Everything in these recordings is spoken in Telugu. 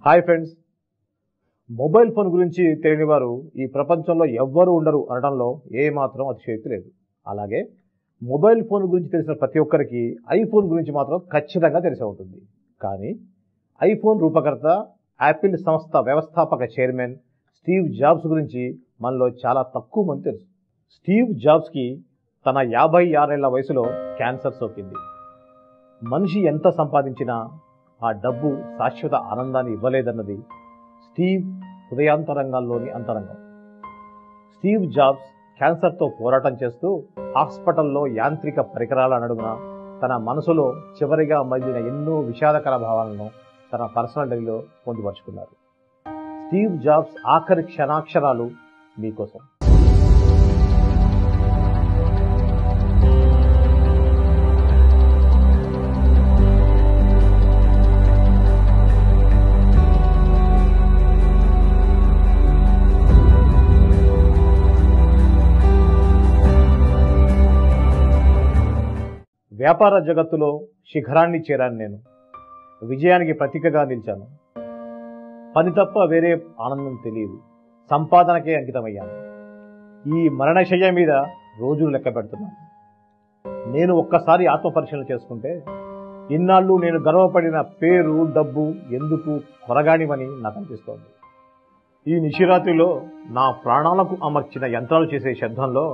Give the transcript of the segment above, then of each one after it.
హాయ్ ఫ్రెండ్స్, మొబైల్ ఫోన్ గురించి తెలియని వారు ఈ ప్రపంచంలో ఎవ్వరూ ఉండరు అనడంలో ఏమాత్రం అతిశయోక్తి లేదు. అలాగే మొబైల్ ఫోన్ గురించి తెలిసిన ప్రతి ఒక్కరికి ఐఫోన్ గురించి మాత్రం ఖచ్చితంగా తెలిసి ఉంటుంది. కానీ ఐఫోన్ రూపకర్త, యాపిల్ సంస్థ వ్యవస్థాపక చైర్మన్ స్టీవ్ జాబ్స్ గురించి మనలో చాలా తక్కువ మంది తెలుసు. స్టీవ్ జాబ్స్కి తన 56 ఏళ్ల వయసులో క్యాన్సర్ సోకింది. మనిషి ఎంత సంపాదించినా ఆ డబ్బు శాశ్వత ఆనందాన్ని ఇవ్వలేదన్నది స్టీవ్ హృదయాంతరంగాల్లోని అంతరంగం. స్టీవ్ జాబ్స్ క్యాన్సర్తో పోరాటం చేస్తూ హాస్పిటల్లో యాంత్రిక పరికరాల నడుమున తన మనసులో చివరిగా మళ్ళిన ఎన్నో విషాదకర భావాలను తన పర్సనల్ డైరీలో పొందుపరుచుకున్నారు. స్టీవ్ జాబ్స్ ఆఖరి క్షణాక్షరాలు మీకోసం. వ్యాపార జగత్తులో శిఖరాన్ని చేరాను. నేను విజయానికి ప్రతీకగా నిలిచాను. పని తప్ప వేరే ఆనందం తెలియదు. సంపాదనకే అంకితమయ్యాను. ఈ మరణశయ్య మీద రోజులు లెక్క పెడుతున్నాను. నేను ఒక్కసారి ఆత్మపరిశీలన చేసుకుంటే ఇన్నాళ్ళు నేను గర్వపడిన పేరు, డబ్బు ఎందుకు కొరగానివని నాకు అనిపిస్తోంది. ఈ నిశిరాత్రిలో నా ప్రాణాలకు అమర్చిన యంత్రాలు చేసే శబ్దంలో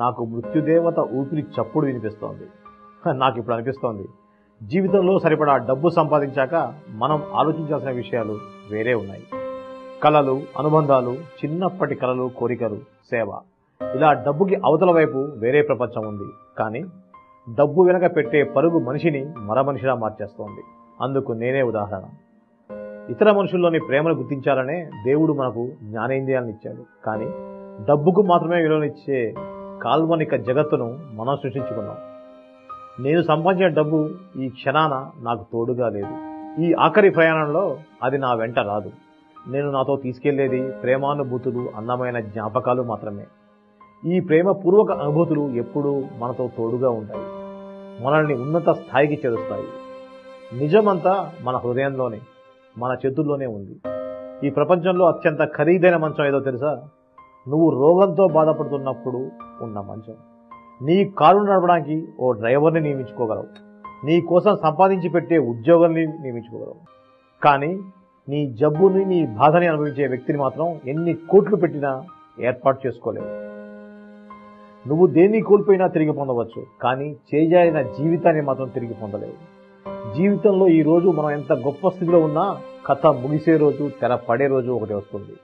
నాకు మృత్యుదేవత ఊపిరి చప్పుడు వినిపిస్తోంది. నాకు ఇప్పుడు అనిపిస్తోంది, జీవితంలో సరిపడా డబ్బు సంపాదించాక మనం ఆలోచించాల్సిన విషయాలు వేరే ఉన్నాయి. కళలు, అనుబంధాలు, చిన్నప్పటి కళలు, కోరికలు, సేవ, ఇలా డబ్బుకి అవతల వైపు వేరే ప్రపంచం ఉంది. కానీ డబ్బు వెనక పెట్టే పరుగు మనిషిని మనిషిలా మార్చేస్తోంది. అందుకు నేనే ఉదాహరణ. ఇతర మనుషుల్లోని ప్రేమను గుర్తించాలనే దేవుడు మనకు జ్ఞానేంద్రియాలను ఇచ్చాడు. కానీ డబ్బుకు మాత్రమే విలువనిచ్చే కాల్వనిక జగత్తును మనం సృష్టించుకున్నాం. నేను సంపాదించిన డబ్బు ఈ క్షణాన నాకు తోడుగా లేదు. ఈ ఆఖరి ప్రయాణంలో అది నా వెంట రాదు. నేను నాతో తీసుకెళ్లేది ప్రేమానుభూతులు, అందమైన జ్ఞాపకాలు మాత్రమే. ఈ ప్రేమపూర్వక అనుభూతులు ఎప్పుడూ మనతో తోడుగా ఉంటాయి, మనల్ని ఉన్నత స్థాయికి చేరుస్తాయి. నిజమంతా మన హృదయంలోనే, మన చేతుల్లోనే ఉంది. ఈ ప్రపంచంలో అత్యంత ఖరీదైన మంచం ఏదో తెలుసా? నువ్వు రోగంతో బాధపడుతున్నప్పుడు ఉన్న మంచం. నీ కారు నడపడానికి ఓ డ్రైవర్ని నియమించుకోగలవు. నీ కోసం సంపాదించి పెట్టే ఉద్యోగాన్ని నియమించుకోగలవు. కానీ నీ జబ్బుని, నీ బాధని అనుభవించే వ్యక్తిని మాత్రం ఎన్ని కోట్లు పెట్టినా ఏర్పాటు చేసుకోలేవు. నువ్వు దేన్ని కోల్పోయినా తిరిగి పొందవచ్చు, కానీ చేజారిన జీవితాన్ని మాత్రం తిరిగి పొందలేవు. జీవితంలో ఈ రోజు మనం ఎంత గొప్ప స్థితిలో ఉన్నా కథ ముగిసే రోజు, తెర పడే రోజు ఒకటి వస్తుంది.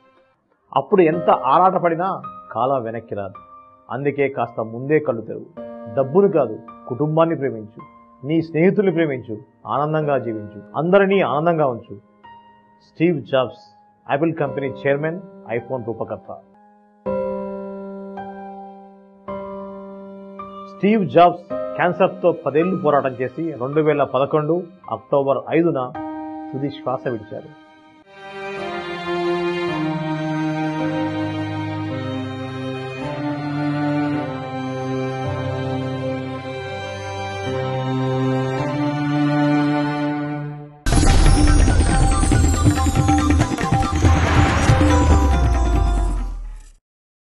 అప్పుడు ఎంత ఆరాటపడినా కాలం వెనక్కి రాదు. అందుకే కాస్త ముందే కళ్ళు తెరువు. డబ్బును కాదు, కుటుంబాన్ని ప్రేమించు, నీ స్నేహితుల్ని ప్రేమించు, ఆనందంగా జీవించు, అందరినీ ఆనందంగా ఉంచు. Steve Jobs, Apple company chairman, iPhone రూపకర్త. స్టీవ్ జాబ్స్ క్యాన్సర్తో 10 ఏళ్లు పోరాటం చేసి 2011 అక్టోబర్ 5న తుది శ్వాస విడిచారు.